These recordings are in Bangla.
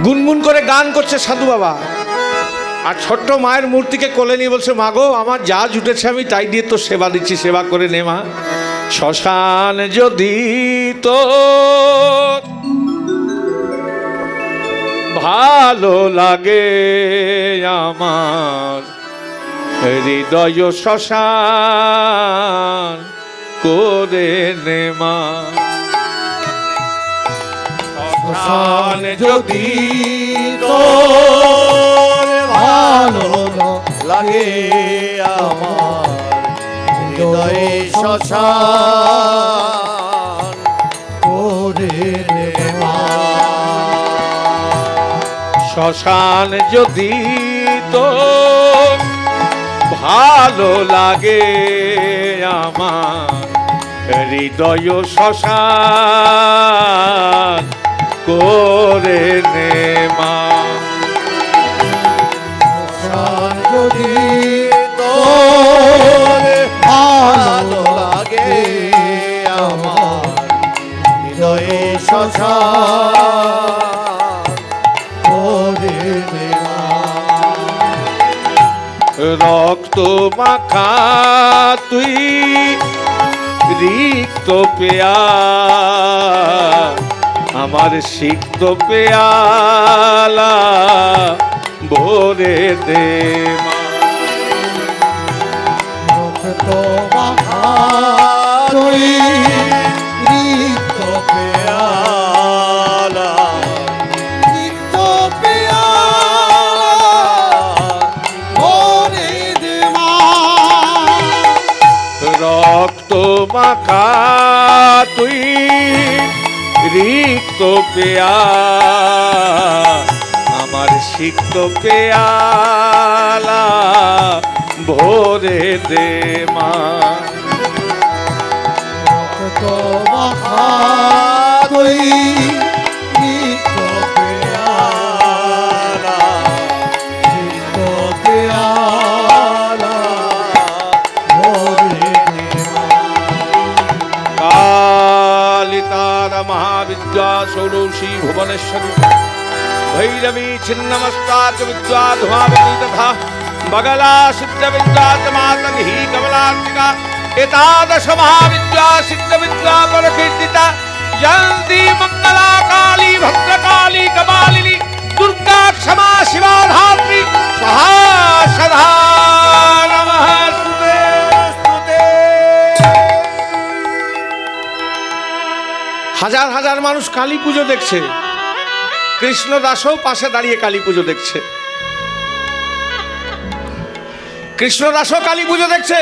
গুনগুন করে গান করছে সাধু বাবা, আর ছোট্ট মায়ের মূর্তিকে কোলে নিয়ে বলছে, মা গো আমার যা জুটেছে আমি তাই দিয়ে তো সেবা দিচ্ছি, সেবা করে নে মা। শ্মশান যদি তো ভালো লাগে আমার, হৃদয় শ্মশান করে নে মা। শ্মশান যদি তোর ভালো লাগে আমার, হৃদয়ে শ্মশান করে নে মা। শ্মশান যদি তোর ভালো লাগে আমার, হৃদয় শ্মশান করে নে মা। শ্মশান যদি তোর ভালো লাগে আমার, হৃদয়ে শ্মশান করে নে মা। রক্ত মাখা তুই রিক্ত পেয়া, আমার সিক্ত পেয়ালা ভরে দে মা। রক্ত মাখা তুই রিক্ত পেয়ালা, রিক্ত পেয়ালা ভরে দে মা। রক্ত মাখা তুই রিক্ত পেয়া, আমার সিক্ত পেয়ালা ভরে দে মা। রক্ত মাখা তুই রিক্ত পেয়ালা, রিক্ত পেয়ালা ভরে দে মা। কালিতারা মহাবিদ্যা ষোড়শী ভুবনেশ্বরী ভৈরবী ছিন্নমস্তাচ বিদ্যা ধুমাবতী তথা বগলা সিদ্ধ বিদ্যা মাতঙ্गी কমলাত্মিকা एतादश महाविद्या सिद्ध विद्या परकीर्तिता जयंती मंगला काली भद्रकाली कपालिनी दुर्गा क्षमा शिवा धात्री स्वाहा सदा नमस्ते। হাজার হাজার মানুষ কালী পুজো দেখছে, কৃষ্ণদাসও পাশে দাঁড়িয়ে কালী পুজো দেখছে, কৃষ্ণদাসও কালী পুজো দেখছে।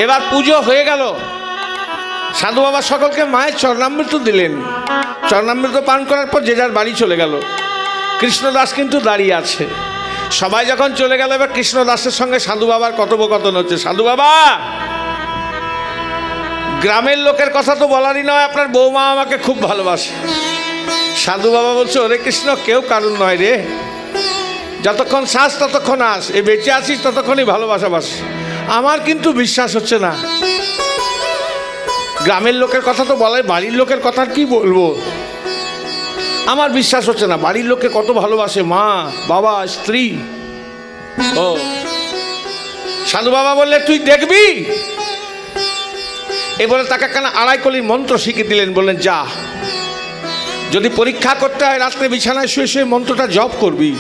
এবার পুজো হয়ে গেল, সাধু বাবা সকলকে মায়ের চরণামৃত দিলেন, চরণামৃত পান করার পর যে যার বাড়ি চলে গেল। কৃষ্ণদাস কিন্তু দাঁড়িয়ে আছে। সবাই যখন চলে গেল, এবার কৃষ্ণদাসের সঙ্গে সাধু বাবার কথোপকথন হচ্ছে। সাধু বাবা, গ্রামের লোকের কথা তো বলারই নয়, আপনার বৌমা আমাকে খুব ভালোবাসে। সাধু বাবা বলছে, ওরে কৃষ্ণ, কেউ কারণ নয় রে, যতক্ষণ শ্বাস ততক্ষণ আস, এ বেঁচে আছিস ততক্ষণই ভালোবাসা বাস। আমার কিন্তু বিশ্বাস হচ্ছে না, গ্রামের লোকের কথা তো বলাই, বাড়ির লোকের কথা কি বলবো, আমার বিশ্বাস হচ্ছে না। বাড়ির লোককে কত ভালোবাসে, মা বাবা স্ত্রী। ও সাধু বাবা বললে, তুই দেখবি। এবারে তাকে কেন আড়াই কলির মন্ত্র শিখিয়ে দিলেন, বললেন যা, যদি পরীক্ষা করতে হয় রাত্রে বিছানায় শুয়ে শুয়ে মন্ত্রটা জপ করবি,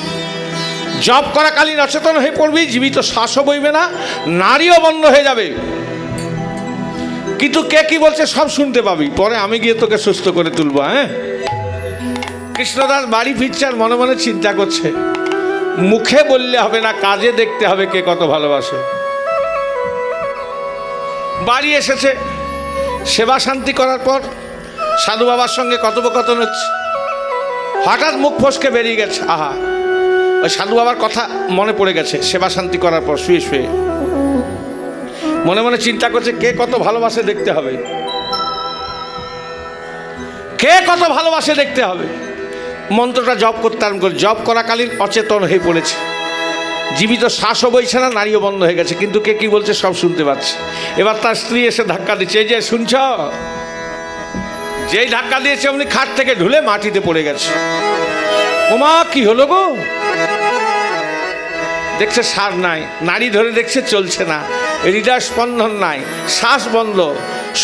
জপ করাকালীন অচেতন হয়ে পড়বি, জীবিত শ্বাসও বইবে না, নারীও বন্ধ হয়ে যাবে, কিন্তু কে কি বলছে সব শুনতে পাবি, পরে আমি গিয়ে তোকে সুস্থ করে তুলবো। হ্যাঁ, কৃষ্ণদাস বাড়ি ফিরছে আর মনে মনে চিন্তা করছে, মুখে বললে হবে না, কাজে দেখতে হবে কে কত ভালোবাসে। বাড়ি এসেছে, সেবা শান্তি করার পর সাধু বাবার সঙ্গে কথোপকথন হচ্ছে। হঠাৎ মুখ ফসকে বেরিয়ে গেছে, আহা, ওই সাধু বাবার কথা মনে পড়ে গেছে। সেবা শান্তি করার পর শুয়ে শুয়ে মনে মনে চিন্তা করছে, কে কত ভালোবাসে দেখতে হবে, কে কত ভালোবাসে দেখতে হবে। মন্ত্রটা জপ করতে আরম্ভ করে, জপ করাকালীন অচেতন হয়ে পড়েছে, জীবিত শ্বাসও বইছে না, নারীও বন্ধ হয়ে গেছে, কিন্তু কে কি বলছে সব শুনতে পাচ্ছে। এবার তার স্ত্রী এসে ধাক্কা দিচ্ছে, এই যে শুনছ, যেই ধাক্কা দিয়েছে অমনি খাট থেকে ঢুলে মাটিতে পড়ে গেছে। ওমা কি হলো গো? দেখছে সার নাই, নাড়ি ধরে দেখছে চলছে না, হৃদয় স্পন্দন নাই, শ্বাস বন্ধ,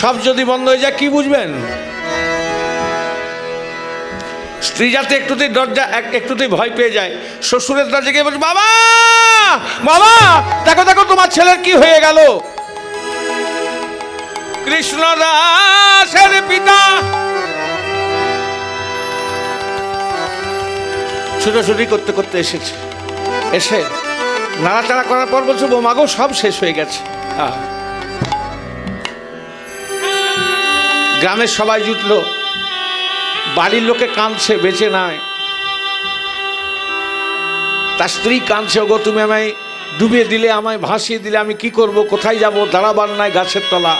সব যদি বন্ধ হয়ে যায় কি বুঝবেন? স্ত্রী যাতে একটুতেই দরজা একটুতেই ভয় পেয়ে যায়, শ্বশুরের দরজা গিয়ে বলছে বাবা বাবা দেখো দেখো তোমার ছেলের কি হয়ে গেল। কৃষ্ণদাসের পিতা ছুটোছুটি করতে করতে এসেছে, এসে নাড়াচাড়া করার পর বলছে বোমাগো সব শেষ হয়ে গেছে। গ্রামের সবাই জুটলো, বাড়ির লোকে কাঁদছে, বেঁচে নাই। তার স্ত্রী কাঁদছে, ওগো তুমি আমায় ডুবিয়ে দিলে, আমায় ভাসিয়ে দিলে, আমি কি করব, কোথায় যাব, দাঁড়াবার নাই গাছের তলা।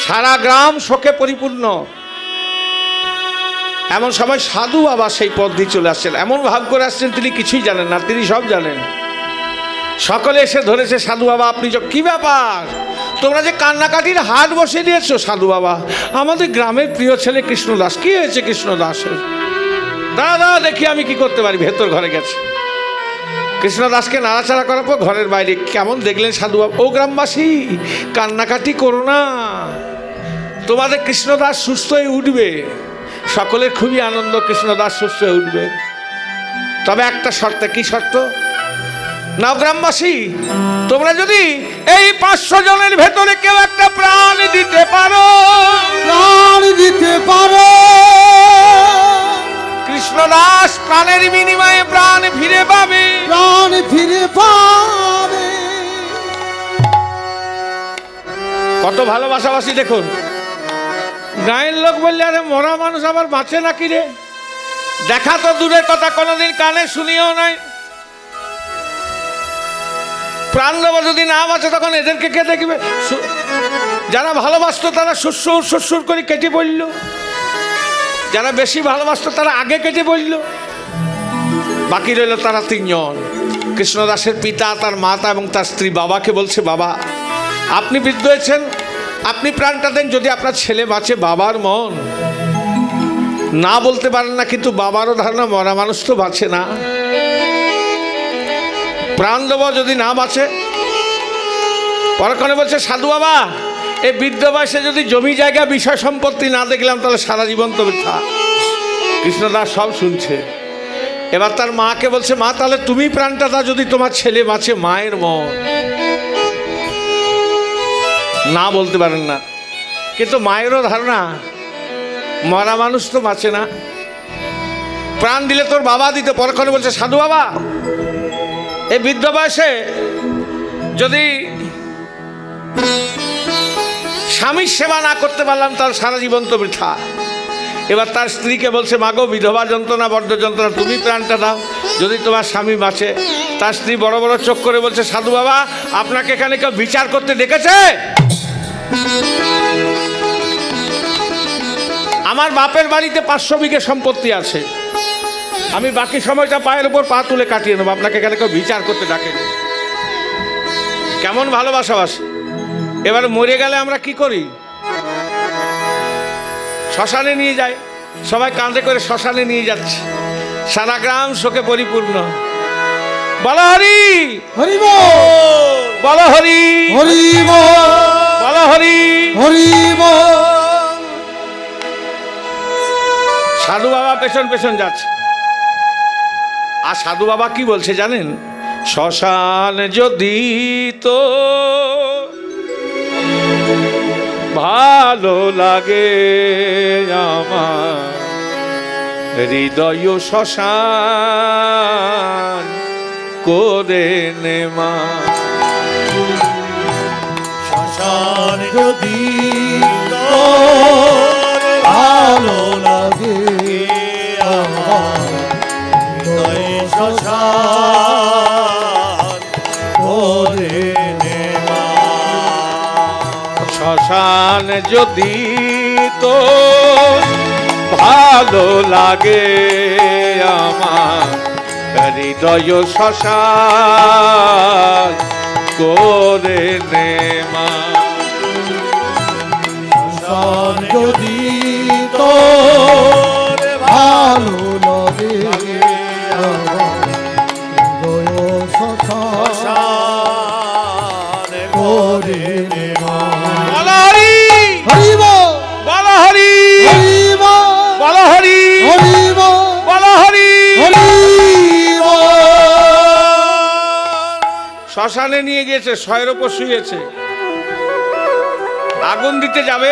সারা গ্রাম শোকে পরিপূর্ণ। এমন সময় সাধু বাবা সেই পথ দিয়ে চলে আসছেন, এমন ভাব করে আসছেন তিনি কিছুই জানেন না, তিনি সব জানেন। সকলে এসে ধরেছে সাধু বাবা আপনি কি ব্যাপার, তোমরা যে কান্নাকাটির হাট বসে দিয়েছো? সাধু বাবা আমাদের গ্রামের প্রিয় ছেলে কৃষ্ণদাস। কি হয়েছে কৃষ্ণদাসের? দাদা দেখি আমি কি করতে পারি। ভেতর ঘরে গেছে, কৃষ্ণদাসকে নাড়াচাড়া করার পর ঘরের বাইরে কেমন দেখলেন সাধু বাবা, ও গ্রামবাসী কান্নাকাটি করো না, তোমাদের কৃষ্ণদাস সুস্থ হয়ে উঠবে। সকলের খুবই আনন্দ, কৃষ্ণদাস সুস্থ হয়ে উঠবে, তবে একটা শর্তে। কি শর্ত? না গ্রামবাসী তোমরা যদি এই 500 জনের ভেতরে কেউ একটা প্রাণ দিতে পারো, প্রাণ দিতে পারো, কৃষ্ণদাস প্রাণের বিনিময়ে প্রাণ ফিরে পাবে, প্রাণ ফিরে পাবে। কত ভালোবাসাবাসী দেখুন। গায়ের লোক বললে আরে মরা মানুষ আবার বাঁচে নাকি রে? দেখা তো দূরের কথা, কোনোদিন কানে শুনিও নাই। প্রাণ দেব যদি না বাঁচে তখন এদেরকে কে দেখবে? যারা ভালোবাসতো তারা শ্বশুর শ্বশুর করে কেটে পড়ল, যারা বেশি ভালোবাসতো তারা আগে কেটে পড়ল, বাকি রইল তারা 3 জন। কৃষ্ণদাসের পিতা, তার মাতা এবং তার স্ত্রী বাবাকে বলছে বাবা আপনি বৃদ্ধ হয়েছেন, আপনি প্রাণটা দেন, যদি আপনার ছেলে বাঁচে। বাবার মন না বলতে পারেন না, কিন্তু বাবারও ধারণা মরা মানুষ তো বাঁচে না, প্রাণ দেব যদি না বাঁচে। পরক্ষণে বলছে সাধু বাবা এই বৃদ্ধ বয়সে যদি জমি জায়গা বিষয় সম্পত্তি না দেখলাম তাহলে সারা জীবন তো বৃথা। কৃষ্ণদাস সব শুনছে। এবার তার মাকে বলছে মা তাহলে তুমি প্রাণটা দাও যদি তোমার ছেলে বাঁচে। মায়ের মন না বলতে পারেন না, কিন্তু মায়েরও ধারণা মরা মানুষ তো বাঁচে না, প্রাণ দিলে তোর বাবা দিতে। পরক্ষণে বলছে সাধু বাবা এই বৃদ্ধ বয়সে যদি স্বামীর সেবা না করতে পারলাম তাহলে সারা জীবন তো বৃথা। এবার তার স্ত্রীকে বলছে মাগো বিধবা যন্ত্রণা বড্ড যন্ত্রণা, তুমি প্রাণটা দাও যদি তোমার স্বামী বাঁচে। তার স্ত্রী বড় বড় চোখ করে বলছে সাধু বাবা আপনাকে এখানে কেউ বিচার করতে ডেকেছে? আমার বাপের বাড়িতে 500 বিঘে সম্পত্তি আছে, আমি বাকি সময়টা পায়ের উপর পা তুলে কাটিয়ে নেবো, আপনাকে এখানে কেউ বিচার করতে ডাকেনি। কেমন ভালোবাসাবাসি। এবার মরে গেলে আমরা কি করি? শ্মশানে নিয়ে যাই, সবাই কাঁধে করে শ্মশানে নিয়ে যাচ্ছে, সারা গ্রাম শোকে পরিপূর্ণ। বলো হরি হরি বল, বলো হরি হরি বল, বলো হরি হরি বল। সাধু বাবা পেছন পেছন যাচ্ছে। আর সাধু বাবা কি বলছে জানেন? শ্মশান যদি তো ভালো লাগে আমার, হৃদয় শ্মশান করে নে মা। শ্মশান যদি তোর ভালো লাগে আমার, হৃদয় শ্মশান করে নে মা। শ্মশান যদি তো ভালো লাগে আমার, হৃদয় শ্মশান করে নে মা। শ্মশান যদি তোর ভালো লাগে আমার হৃদয় শ্মশান করে নে মা। বলো হরি হরি বল, বলো হরি হরি বল, বলো হরি হরি বল, বলো হরি। হরি বল। শ্মশানে নিয়ে গিয়েছে, শয়ের ওপর শুয়েছে, আগুন দিতে যাবে।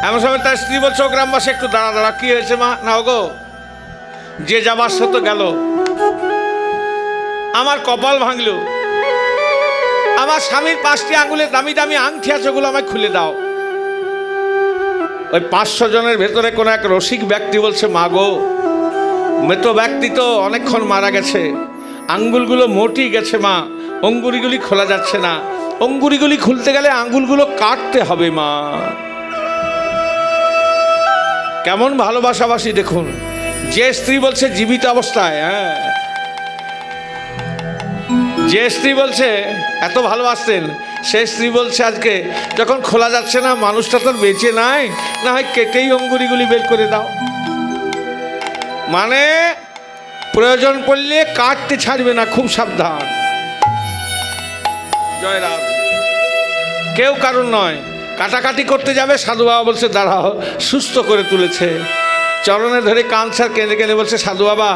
এমন সময় তার স্ত্রী বলছে, ও গ্রামবাসী একটু দাঁড়া দাঁড়া, কি হয়েছে মা? না গো, যে যাবার সে তো গেল, আমার কপাল ভাঙল, আমার স্বামীর 5টি আঙ্গুলের দামি দামি আংটি আছে, ওগুলো আমায় খুলে দাও। ওই 500 জনের ভেতরে কোন এক রসিক ব্যক্তি বলছে, মা গো, মৃত ব্যক্তি তো অনেকক্ষণ মারা গেছে, আঙ্গুলগুলো মোটি গেছে মা, অঙ্গুরিগুলি খোলা যাচ্ছে না, অঙ্গুরিগুলি খুলতে গেলে আঙ্গুলগুলো কাটতে হবে মা। কেমন ভালোবাসাবাসি দেখুন। যে স্ত্রী বলছে জীবিত অবস্থায়, হ্যাঁ, যে স্ত্রী বলছে এত ভালোবাসতেন, সে স্ত্রী বলছে আজকে যখন খোলা যাচ্ছে না, মানুষটা তো বেঁচে নাই, না হয় কেটেই অঙ্গুরিগুলি বের করে দাও। মানে প্রয়োজন পড়লে কাটতে ছাড়বে না, খুব সাবধান। জয় রাম। কেউ কারণ নয়, কাটাকাটি করতে যাবে, সাধু বাবা বলছে দাঁড়াও, সুস্থ করে তুলেছে, চরণে ধরে কাঁদছে, কেঁদে কেঁদে বলছে, সাধু বাবা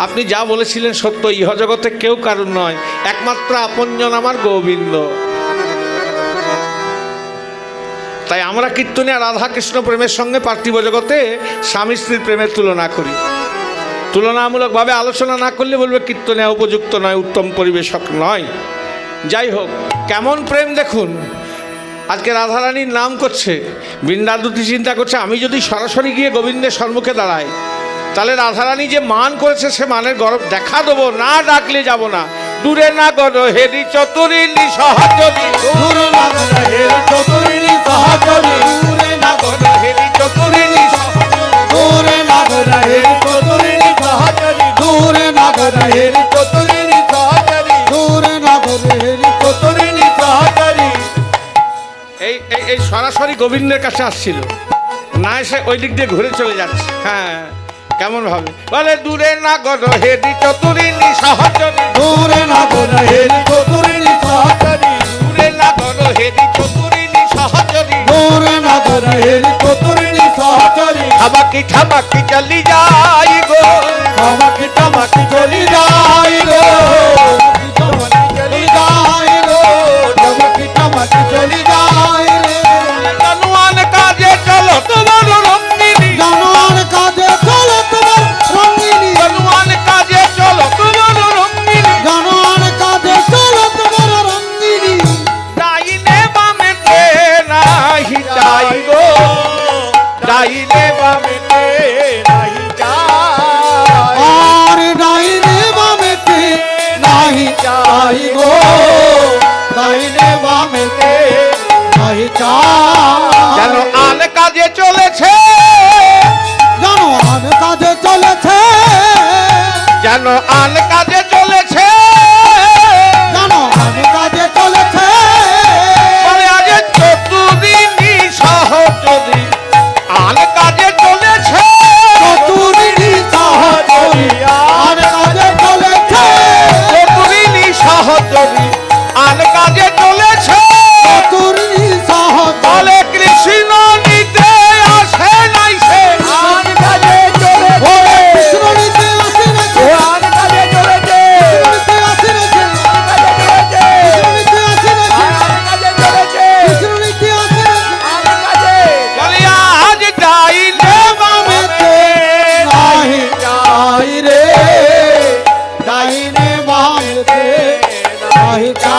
আপনি যা বলেছিলেন সত্য, ইহ জগতে কেউ কারণ নয়, একমাত্র আপনজন আমার গোবিন্দ। তাই আমরা কীর্তনে রাধা কৃষ্ণ প্রেমের সঙ্গে পার্থিব জগতে স্বামী স্ত্রীর প্রেমের তুলনা করি। তুলনামূলকভাবে আলোচনা না করলে বলবে কীর্তনে উপযুক্ত নয়, উত্তম পরিবেশক নয়। যাই হোক, কেমন প্রেম দেখুন। আজকে রাধারানীর নাম করছে, বৃন্দাদুতি চিন্তা করছে, আমি যদি সরাসরি গিয়ে গোবিন্দের সম্মুখে দাঁড়াই, তাহলে রাধারানী যে মান করেছে সে মানের গরব দেখা দেবো, না ডাকলে যাব না। দূরে না গর হেরি চতুরিণী সহচরী, দূরে না গর হেরি চতুরিণী সহচরী, দূরে না গর হেরি চতুরিণী সহচরী, দূরে না গর হেরি চতুরিণী সহচরী, দূরে না গর হেরি চতুরিণী সহচরী, দূরে না গর হেরি চতুরিণী সহচরী। এই এই সরাসরি গোবিন্দের কাছে আসছিল না, এসে ওই দিক দিয়ে ঘুরে চলে যাচ্ছে। হ্যাঁ, কেমন ভাবে বলে, দূরে না গর হেরি চতুরিণী সহচরী, দূরে না গর হেরি চতুরিণী সহচরী, দূরে না গর হেরি চতুরিণী সহচরী, দূরে না গর হেরি চতুরিণী সহচরী। ঠামাকি ঠামাকি চলি যাই গো, আমাকে তোমাকে চলি যাই গো, তোমাকে চলি যাই গো, তোমাকে তোমাকে চলি যাই রে। জানুয়ান কাজে চলো তোমার রঙ্গিনী, জানোয়ার কাজে চলো তোমার রঙ্গিনী, জানুয়ান কাজে চলো তোমার রঙ্গিনী, জানোয়ার কাজে চলো তোমার রঙ্গিনী। ডাইনে বামেতে নাহি চাই গো, ডাইনে বামেতে নাহি চাই, আর ডাইনে বামেতে নাহি চাই গো, ডাইনে বামেতে নাহি চাই। যেন আন কাজে চলেছে, জানোয়ার কাজে চলেছে, যেন আন কাজে চলেছে, জানোয়ার কাজে চলেছে। বলে আজ চতুরিণী সহচরী, আন কাজে চলেছে, চতুরিণী সহচরী আর কাজে চলেছে, চতুরিণী সহচরী আন কাজে চলেছে, চতুরিণী সহচরী বলে কৃষ্ণ নিতে আসে নাই সে, আর কাজে চলেছে। ওরে কৃষ্ণ নিতে আসে নাকি, আন কাজে চলেছে, নিতে আসে নাকি, কৃষ্ণ নিতে আসে নাকি, কৃষ্ণ নিতে আসে নাকি, আন কাজে চলেছে, কৃষ্ণ নিতে আসে নাকি। আন কাজে বলে আজ যাইলে বামেতে নাহি চাই রে, ডাইনে বামেতে নাহি চাই।